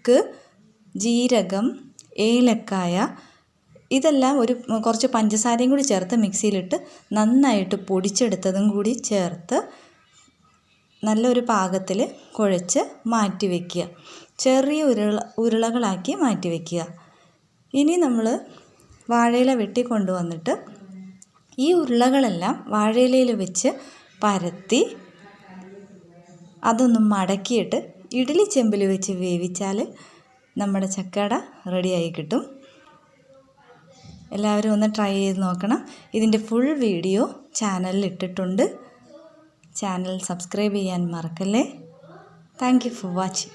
ചുക്ക്, ജീരകം, ഏലക്കായ ഇതെല്ലാം കുറച്ച് പഞ്ചസാരയും കൂടി ചേർത്ത് മിക്സിയിലിട്ട് നന്നായിട്ട് പൊടിച്ചെടുത്തതും കൂടി ചേർത്ത് നല്ലൊരു പാകത്തിൽ കുഴച്ച് മാറ്റി വയ്ക്കുക. ചെറിയ ഉരുളകളാക്കി മാറ്റി വയ്ക്കുക. ഇനി നമ്മൾ വാഴയില വെട്ടി കൊണ്ടുവന്നിട്ട് ഈ ഉരുളകളെല്ലാം വാഴയിലയിൽ വെച്ച് പരത്തി അതൊന്ന് മടക്കിയിട്ട് ഇഡ്ഡലി ചെമ്പിൽ വെച്ച് വേവിച്ചാൽ നമ്മുടെ ചക്കട റെഡിയായി കിട്ടും. എല്ലാവരും ഒന്ന് ട്രൈ ചെയ്ത് നോക്കണം. ഇതിൻ്റെ ഫുൾ വീഡിയോ ചാനലിൽ ഇട്ടിട്ടുണ്ട്. ചാനൽ സബ്സ്ക്രൈബ് ചെയ്യാൻ മറക്കല്ലേ. Thank you for watching.